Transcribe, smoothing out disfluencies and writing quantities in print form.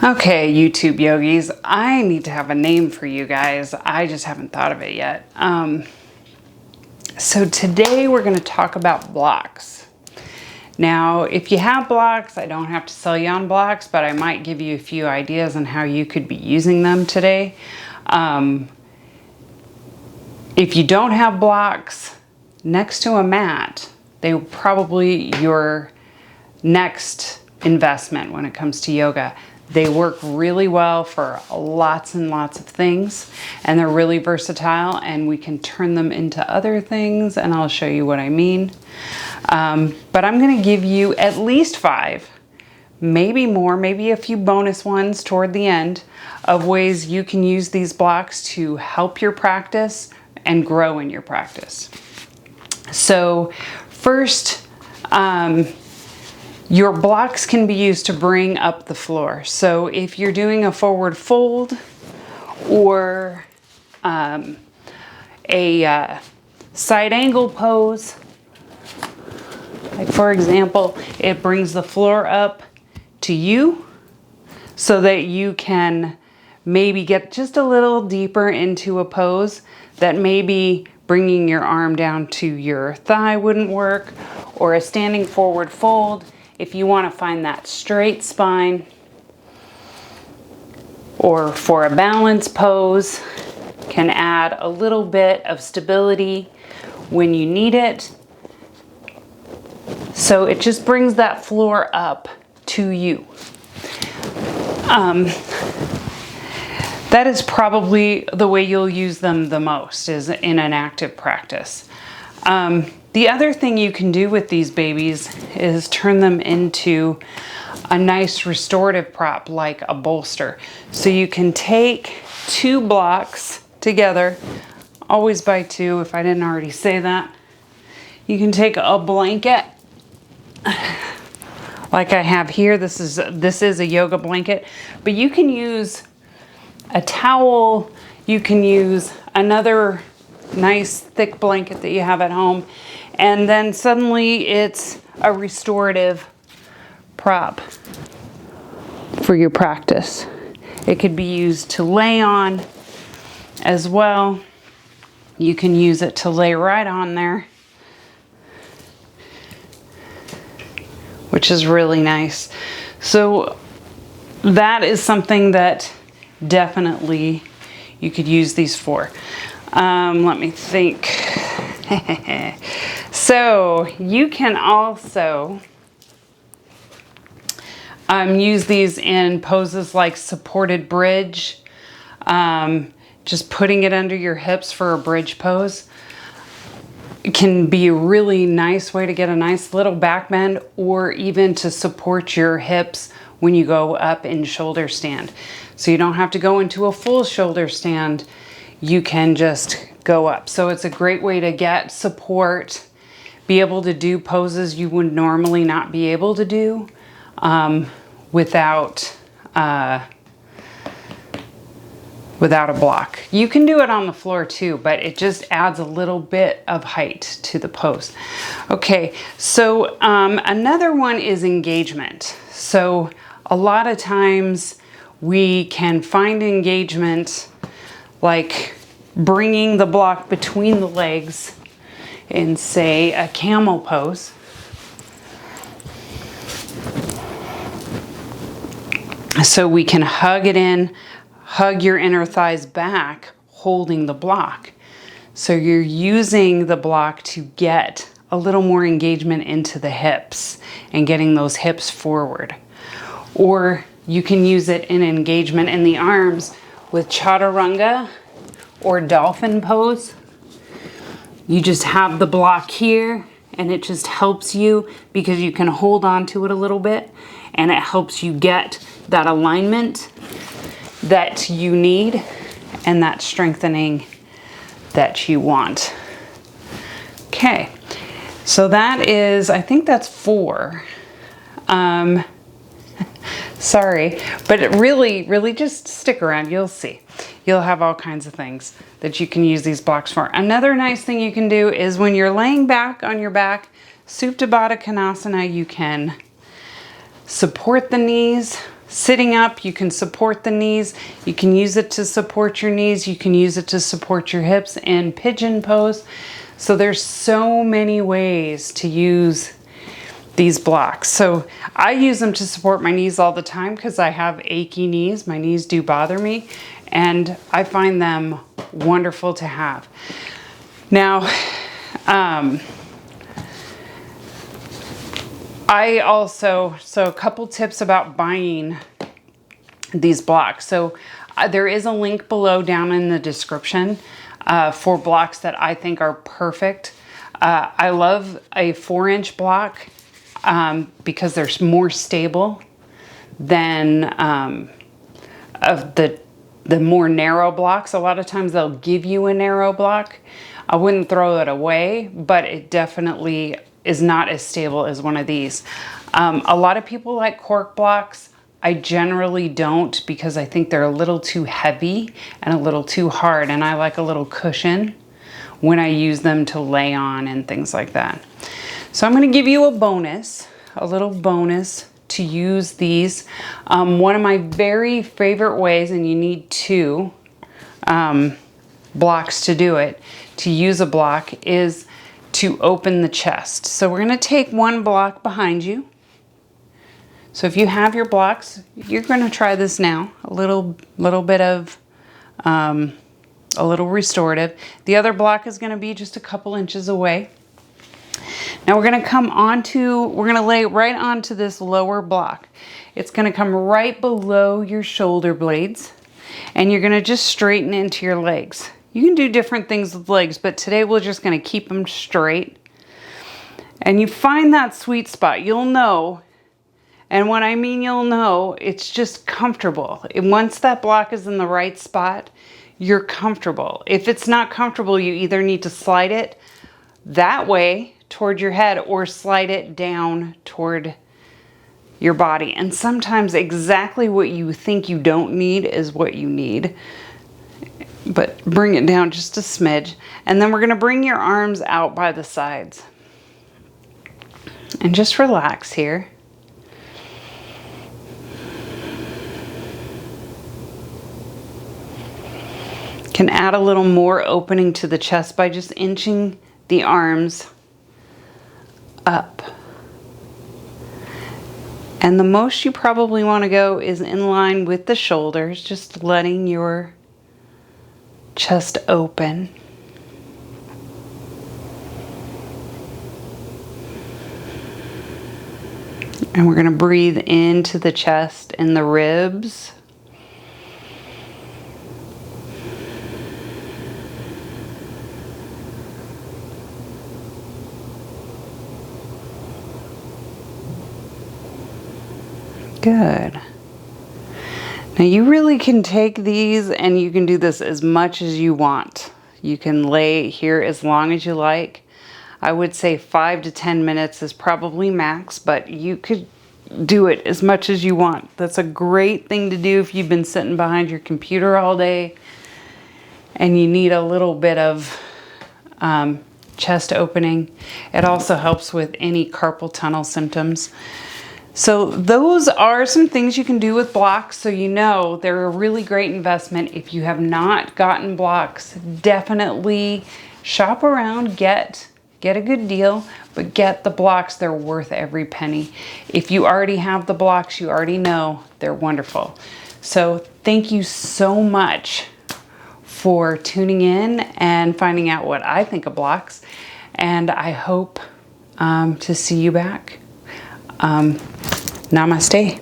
Okay, YouTube yogis, I need to have a name for you guys. I just haven't thought of it yet. So today we're going to talk about blocks. Now, if you have blocks, I don't have to sell you on blocks, but I might give you a few ideas on how you could be using them today. If you don't have blocks next to a mat, they will probably your next investment when it comes to yoga. They work really well for lots and lots of things, and they're really versatile, and we can turn them into other things, and I'll show you what I mean. But I'm going to give you at least 5, maybe more, maybe a few bonus ones toward the end of ways you can use these blocks to help your practice and grow in your practice. So first, your blocks can be used to bring up the floor. So if you're doing a forward fold or a side angle pose, like for example, it brings the floor up to you so that you can maybe get just a little deeper into a pose that maybe bringing your arm down to your thigh wouldn't work, or a standing forward fold. If you want to find that straight spine, or for a balance pose, can add a little bit of stability when you need it. So it just brings that floor up to you. That is probably the way you'll use them the most, is in an active practice. The other thing you can do with these babies is turn them into a nice restorative prop like a bolster. So you can take 2 blocks together, always by 2 if I didn't already say that. You can take a blanket like I have here. This is a yoga blanket, but you can use a towel, you can use another nice thick blanket that you have at home, and then suddenly it's a restorative prop for your practice. It could be used to lay on as well. You can use it to lay right on there, which is really nice. So that is something that definitely you could use these for. Let me think. So you can also use these in poses like supported bridge, just putting it under your hips for a bridge pose. It can be a really nice way to get a nice little back bend, or even to support your hips when you go up in shoulder stand. So you don't have to go into a full shoulder stand, you can just go up. So it's a great way to get support, be able to do poses you would normally not be able to do without a block. You can do it on the floor too, but it just adds a little bit of height to the pose. Okay, so another one is engagement. So a lot of times we can find engagement like bringing the block between the legs in, say, a camel pose. So we can hug it in, hug your inner thighs back, holding the block. So you're using the block to get a little more engagement into the hips and getting those hips forward. Or you can use it in engagement in the arms with chaturanga or dolphin pose. You just have the block here, and it just helps you because you can hold on to it a little bit, and it helps you get that alignment that you need and that strengthening that you want. Okay, so that is, I think that's 4. Sorry, but it really just stick around. You'll see. You'll have all kinds of things that you can use these blocks for. Another nice thing you can do is when you're laying back on your back, Supta Baddha Konasana, you can support the knees sitting up, you can support the knees. You can use it to support your knees. You can use it to support your hips in pigeon pose. So there's so many ways to use these blocks. So I use them to support my knees all the time because I have achy knees. My knees do bother me, and I find them wonderful to have. Now, so a couple tips about buying these blocks. So there is a link below down in the description for blocks that I think are perfect. I love a 4-inch block because they're more stable than of the more narrow blocks. A lot of times they'll give you a narrow block. I wouldn't throw it away, but it definitely is not as stable as one of these. A lot of people like cork blocks. I generally don't because I think they're a little too heavy and a little too hard, and I like a little cushion when I use them to lay on and things like that. So I'm going to give you a little bonus to use these. One of my very favorite ways, and you need 2 blocks to do it, to use a block, is to open the chest. So we're going to take 1 block behind you. So if you have your blocks, you're going to try this now. A little bit of a little restorative. The other block is going to be just a couple inches away. Now we're going to lay right onto this lower block. It's going to come right below your shoulder blades, and you're going to just straighten into your legs. You can do different things with legs, but today we're just going to keep them straight. And you find that sweet spot. You'll know, and when I mean you'll know, it's just comfortable. And once that block is in the right spot, you're comfortable. If it's not comfortable, you either need to slide it that way toward your head or slide it down toward your body. And sometimes exactly what you think you don't need is what you need. But bring it down just a smidge. And then we're going to bring your arms out by the sides. And just relax here. Can add a little more opening to the chest by just inching the arms up. And the most you probably want to go is in line with the shoulders, just letting your chest open. And we're going to breathe into the chest and the ribs. Good. Now you really can take these and you can do this as much as you want. You can lay here as long as you like. I would say 5 to 10 minutes is probably max, but you could do it as much as you want. That's a great thing to do if you've been sitting behind your computer all day and you need a little bit of chest opening. It also helps with any carpal tunnel symptoms. So those are some things you can do with blocks, so you know they're a really great investment. If you have not gotten blocks, definitely shop around, get a good deal, but get the blocks. They're worth every penny. If you already have the blocks, you already know they're wonderful. So thank you so much for tuning in and finding out what I think of blocks, and I hope to see you back. Namaste.